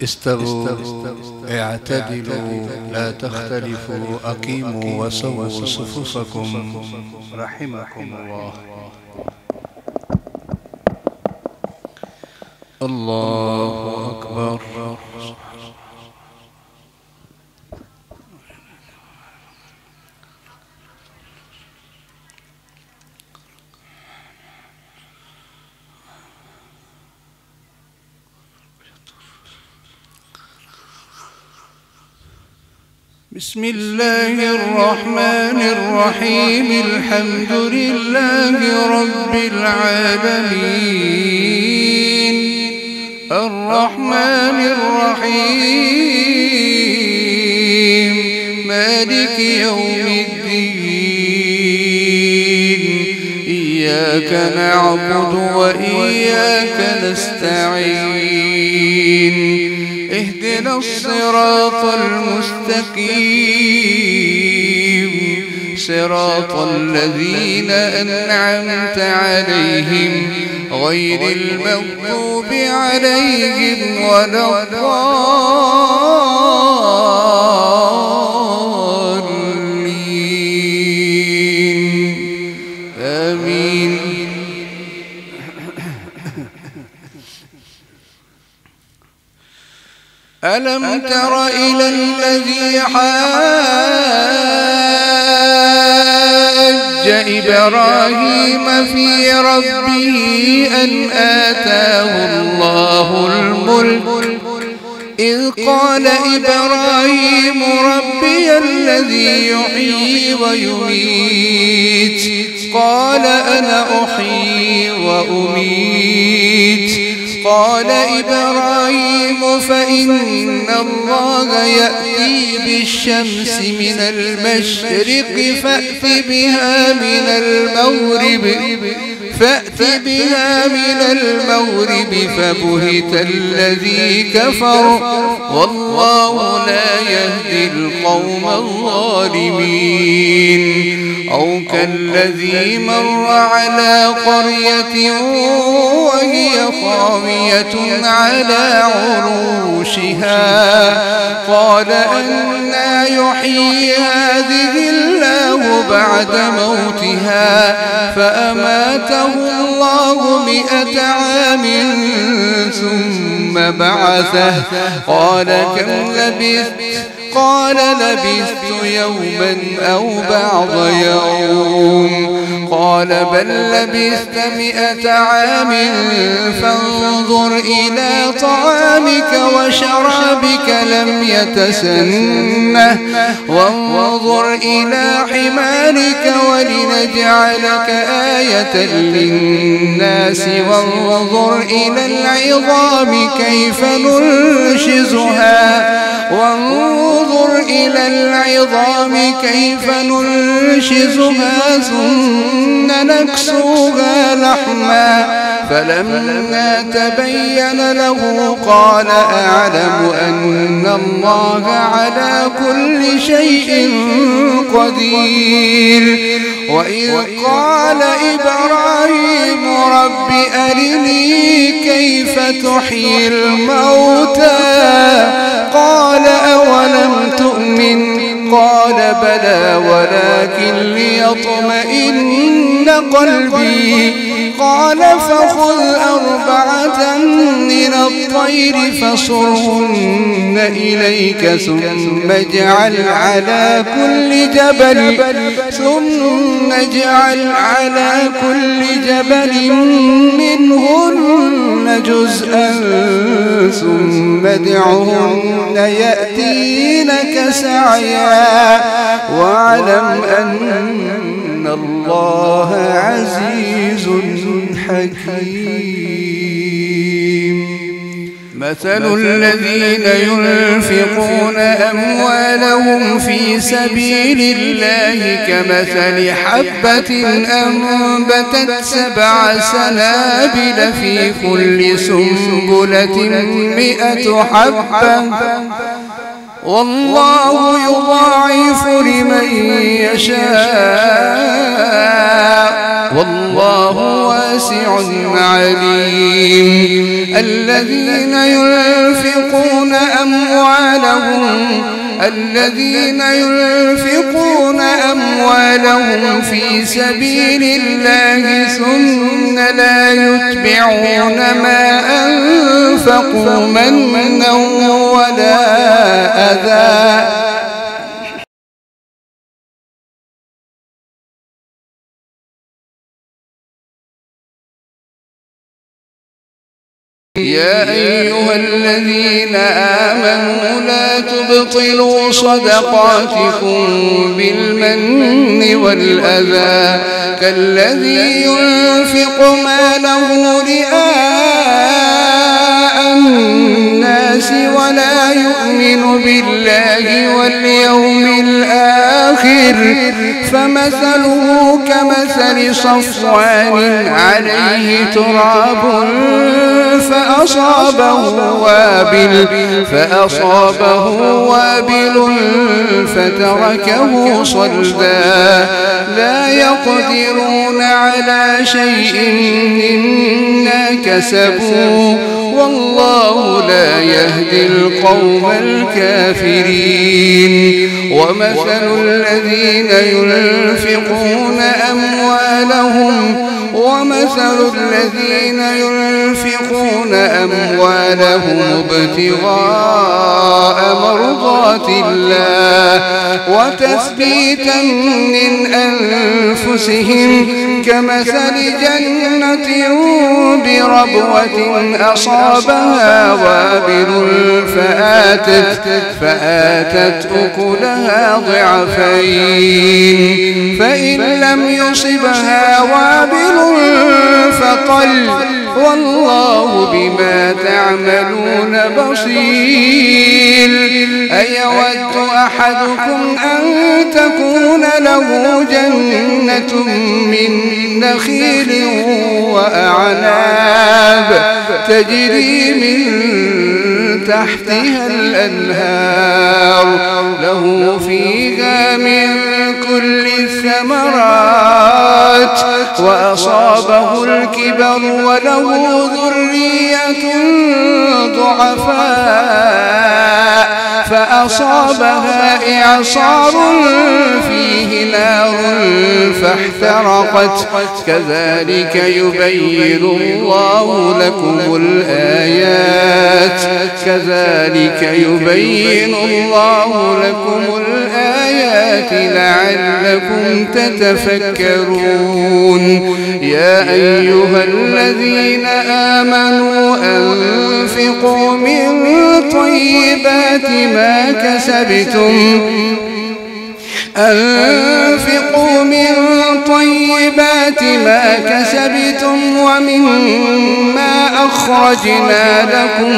استووا اعتدلوا لا تختلفوا أقيموا وسووا صفوفكم رحمكم الله. الله أكبر. بسم الله الرحمن الرحيم. الحمد لله رب العالمين الرحمن الرحيم مالك يوم الدين. إياك نعبد وإياك نستعين. اهدنا الصراط المستقيم صراط الذين أنعمت عليهم غير المغضوب عليهم ولا الضالين. آمين. ألم تر إلى الذي حاج إبراهيم في ربه أن آتاه الله الملك إذ قال إبراهيم ربي الذي يحيي ويميت قال أنا أحيي وأميت. قال إبراهيم فإن الله يأتي بالشمس من المشرق فأت بها من المغرب فبهت الذي كفر والله لا يهدي القوم الظالمين. أو كالذي مر على قرية وهي خاوية على عروشها قال أنى يحيي هذه الله بعد موتها فأماته الله 100 عام ثم بعثه قال كم لبثت؟ قال لبثت يوما أو بعض يوم. قال بل لبثت 100 عام فانظر إلى طعامك وشرابك لم يتسنه وانظر إلى حمارك ولنجعلك آية للناس وانظر إلى العظام كيف ننشزها ثم نكسوها لحما فلما تبين له قال أعلم أن الله على كل شيء قدير. وإذ قال إبراهيم رب أرني كيف تحيي الموتى قال أولم تؤمن قال بلى ولكن ليطمئن قلبي. قال فخذ 4 من الطير فصرهن إليك ثم اجعل على كل جبل منهن جزءا ثم ادعهن يأتينك سعيا واعلم أن الله عزيز حكيم. مثل الذين ينفقون أموالهم في سبيل الله كمثل حبة أنبتت 7 سنابل في كل سنبلة 100 حبة والله يضاعف لمن يشاء والله واسع عليم. الذين ينفقون ينفقون أموالهم في سبيل الله ثم لا يتبعون ما أنفقوا منا ولا أذى يا أيها الذين آمنوا لا تبطلوا صدقاتكم بالمن والأذى كالذي ينفق ماله رئاء الناس ولا يؤمن بالله واليوم الآخر فمثله كمثل صفوان عليه تراب فأصابه وابل فتركه صلدا لا يقدرون على شيء مما كسبوا والله لا يهدي القوم الكافرين ومثل الذين ينفقون أموالهم ابتغاء مرضات الله وتثبيتا من أنفسهم كمثل جنة بربوة أصابها وابل فآتت أكلها ضعفين فإن لم يصبها وابل فطل والله بما تعملون بصير أيود أحدكم أن تكون له جنة من نخيل وأعناب تجري من تحتها الأنهار له فيها من كل الثمرات وأصابه الكبر وله ذرية ضعفاء فأصابها إعصار فيه نار فاحترقت كذلك يبين الله لكم الآيات لعلكم تتفكرون يا أيها الذين آمنوا أنفقوا من طيبات ما كسبتم ومما أخرجنا لكم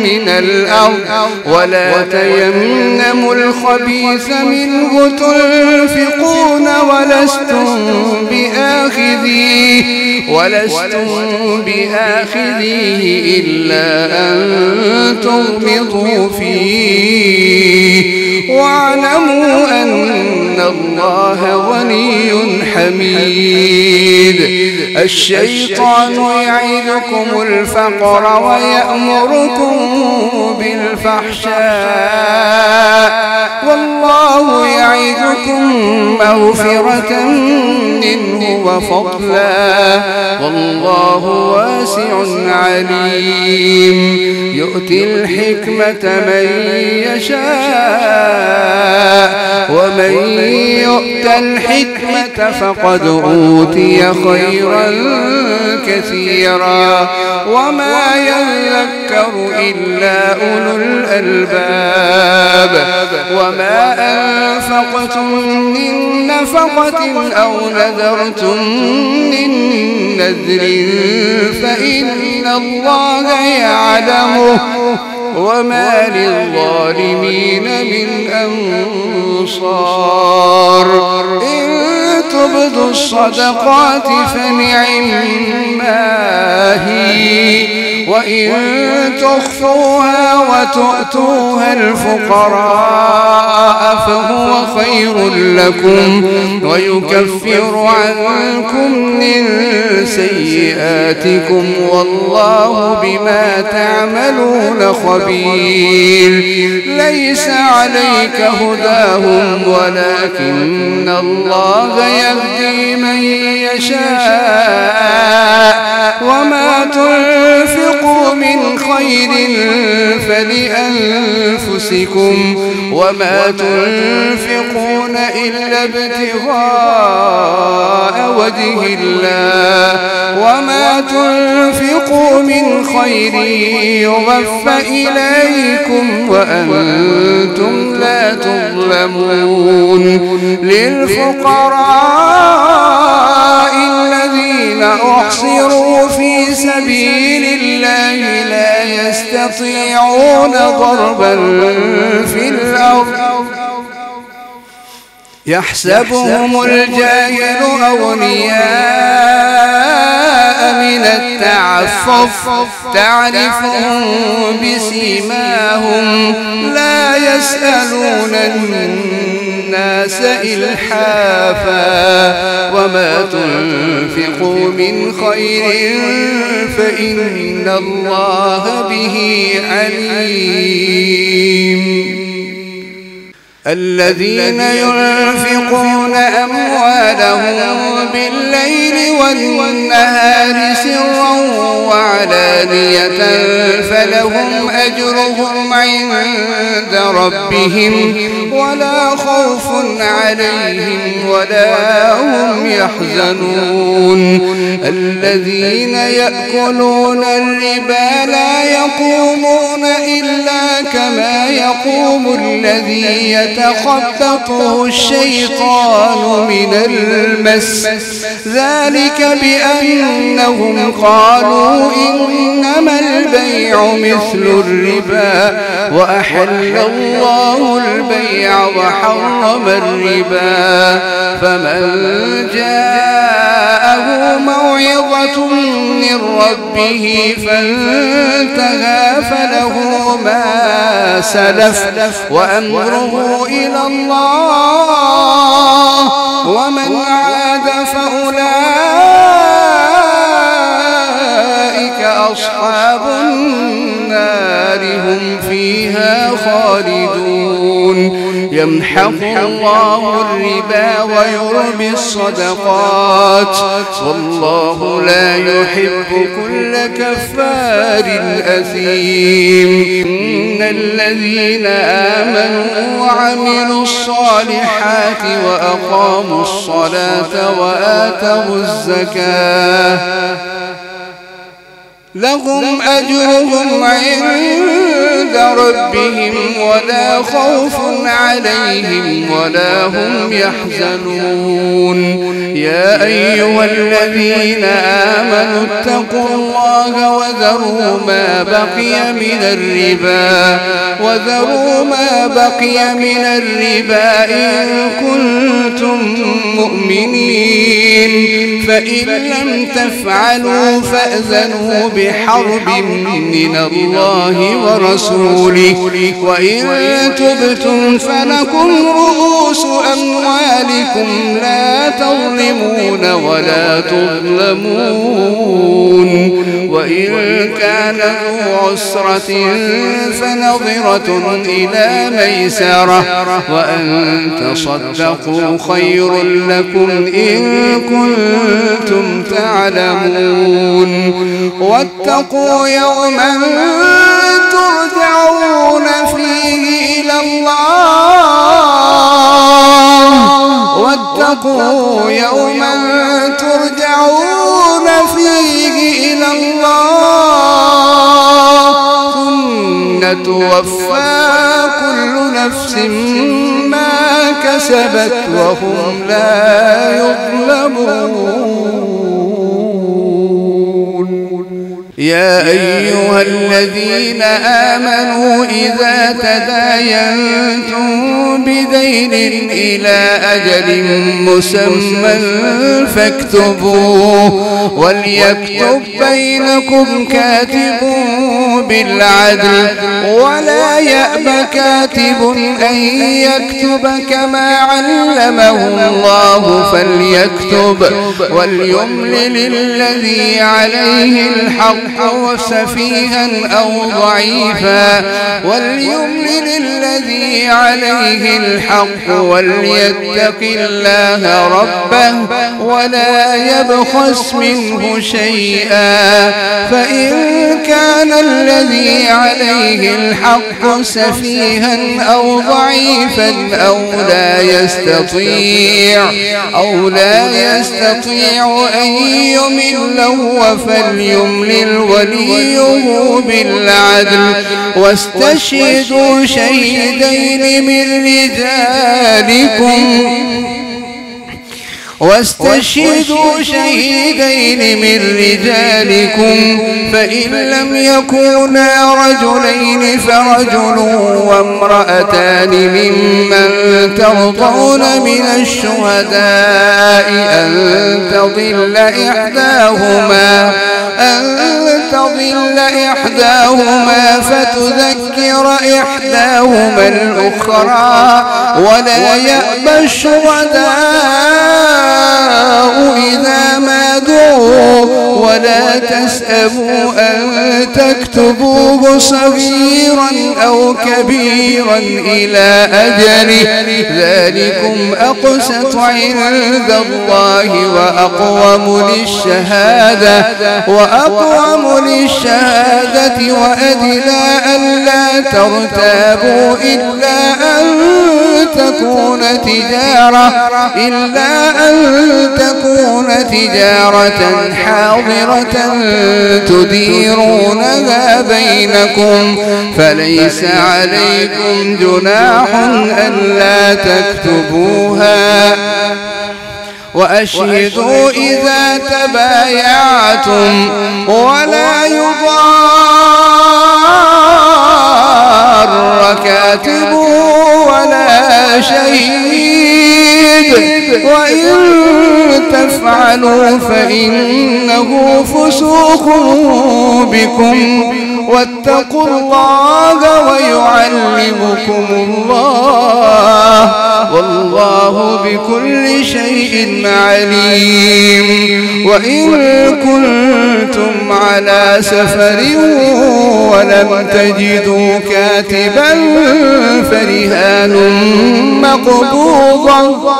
من الأرض ولا تيمموا الخبيث منه تنفقون ولستم بآخذيه إلا أن تغمضوا فيه واعلموا أن الله غني حميد الشيطان يعدكم الفقر ويأمركم بالفحشاء والله يعدكم مغفرة منه وفضلا والله واسع عليم يؤتي الحكمة من يشاء ومن يؤت الحكمة فقد أوتي خيرا كثيرا وما يذكر إلا أولو الألباب وما أنفقتم من نفقة أو نذرتم من نذر فإن الله يعلمه وما للظالمين من أنصار إن تبدوا الصدقات فنعما هي وإن تخفوها وتؤتوها الفقراء فهو خير لكم ويكفر عنكم من سيئاتكم والله بما تعملون خبير ليس عليك هداهم ولكن الله يهدي من يشاء وما تنفقوا من خير فلأنفسكم وما تنفقون إلا ابتغاء وجه الله وما تنفقوا من خير يوفى إليكم وأنتم لا تظلمون للفقراء الذين أحصروا في سبيل الله لا يستطيعون ضربا في الأرض يحسبهم الجاهل أغنياء من التعفف تعرفهم بسيماهم لا يسألون الناس إلحافا وما تنفقوا من خير فإن الله به عليم الذين ينفقون أموالهم بالليل والنهار سرا وعلانية فلهم أجرهم عند ربهم ولا خوف عليهم ولا هم يحزنون الذين يأكلون الربا لا يقومون إلا كما يقوم الذي يتخبطه الشيطان من المس ذلك بأنهم قالوا إنما البيع مثل الربا وأحل الله البيع وحرم الربا فمن جاءه موعظة من ربه فانتهى فله ما سلف وأمره إلى الله ومن عاد فأولئك أصحاب النار هم فيها خالدون يمحق الله الربا ويربي الصدقات والله لا يحب كل كفار أثيم إن الذين آمنوا وعملوا الصالحات وأقاموا الصلاة وآتوا الزكاة لهم أجرهم عند ربهم ولا خوف عليهم ولا هم يحزنون يا أيها الذين آمنوا اتقوا الله وذروا ما بقي من الربا إن كنتم مؤمنين فإن لم تفعلوا فأذنوا بحرب من الله ورسوله وإن تبتم فلكم رؤوس أموالكم لا تظلمون ولا تظلمون وإن كان ذو عسرة فنظرة إلى ميسرة وأن تصدقوا خير لكم إن كنتم تعلمون واتقوا يوما ترجعون فيه إلى الله واتقوا يوما ترجعون فيه إلى الله ثم توفى كل نفس ما كسبت وهم لا يظلمون يا أيها الذين آمنوا إذا تداينتم بدين إلى أجل مسمى فاكتبوه وليكتب بينكم كاتب بالعدل ولا يأب كاتب أن يكتب كما علمه الله فليكتب وليملل الذي عليه الحق سفيها أو ضعيفا وليملل الذي عليه الحق وليتق الله ربه ولا يبخس منه شيئا فإن كان الذي عليه الحق سفيها أو ضعيفا أو لا يستطيع أن يمل فليملل وليه بالعدل واستشهدوا شهيدين من رجالكم فإن لم يكونا رجلين فرجل وامرأتان ممن ترضون من الشهداء أن تضل إحداهما فتذكر إحداهما الأخرى ولا يأبى الشهداء إذا ما دعوا ولا تسأموا أن تكتبوه صغيرا أو كبيرا إلى أجله ذلكم أقسط عند الله وأقوم للشهادة وأدنى ألا ترتابوا إلا أن تكون تجارة حاضرة تديرونها بينكم فليس عليكم جناح ألا تكتبوها وأشهدوا إذا تبايعتم ولا يضار كاتب ولا شهيد وإن تفعلوا فإنه فسوق بكم واتقوا الله ويعلمكم الله والله بكل شيء عليم وإن كنتم على سفر ولم تجدوا كاتبا فرهان مقبوضة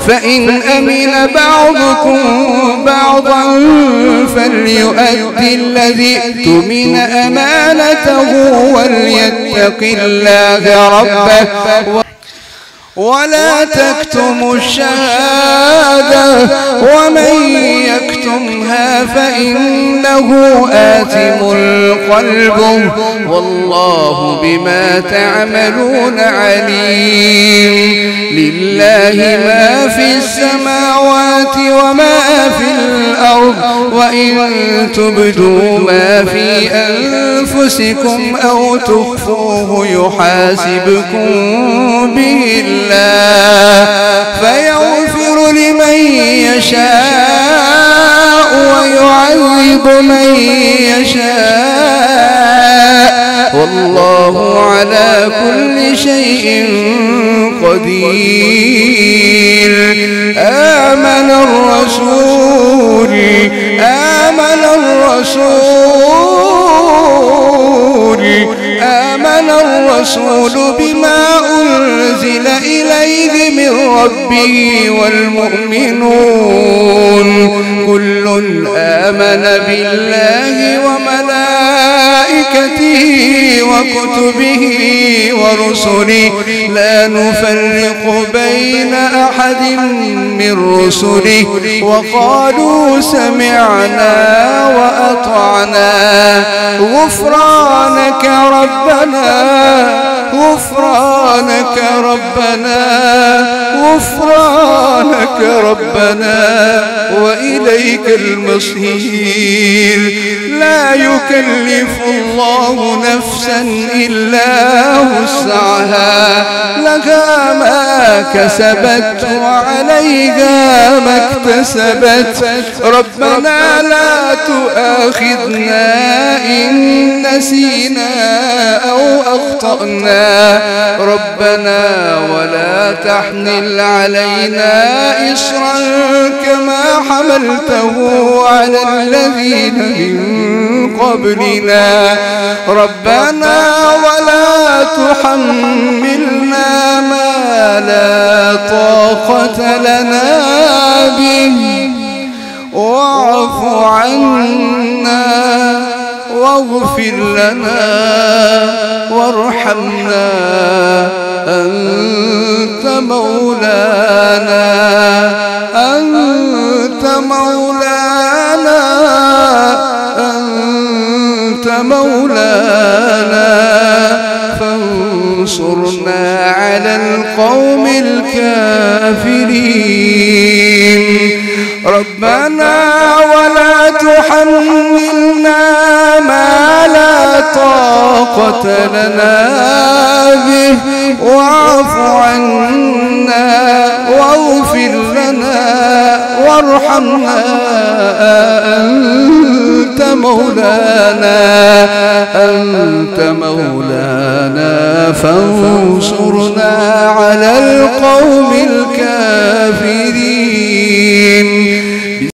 فإن أمن بعضكم بعضا فليؤدي الذي اؤتمن أمانته وليتق الله ربه ولا تكتموا الشهادة ومن يكتمها فإنه آثم قلبه والله بما تعملون عليم لله ما في السماوات وما في الأرض وإن تبدوا ما في أنفسكم أو تخفوه يحاسبكم به الله فيغفر لمن يشاء ويعذب من يشاء والله على كل شيء قدير آمن الرسول بما أنزل إليه من ربه والمؤمنون كل آمن بالله وملائكته وكتبه ورسله لا نفرق بين أحد من رسله وقالوا سمعنا وأطعنا غفرانك ربنا وإليك المصير لا يكلف الله نفسا إلا وسعها، لها ما كسبت وعليها ما اكتسبت. ربنا لا تؤاخذنا إن نسينا أو أخطأنا، ربنا ولا تحمل علينا إصرا كما حملته على الذين من قبلنا، ربنا ولا تحملنا ما لا طاقة لنا به، واعف عنا واغفر لنا وارحمنا أنت مولانا، أنت مولانا، أنت مولانا، فانصرنا على القوم الكافرين. ربنا ولا تحملنا ما لا طاقة لنا به، واعف عنا واغفر لنا وارحمنا أنت مولانا، أنت مولانا، فانصرنا على القوم الكافرين.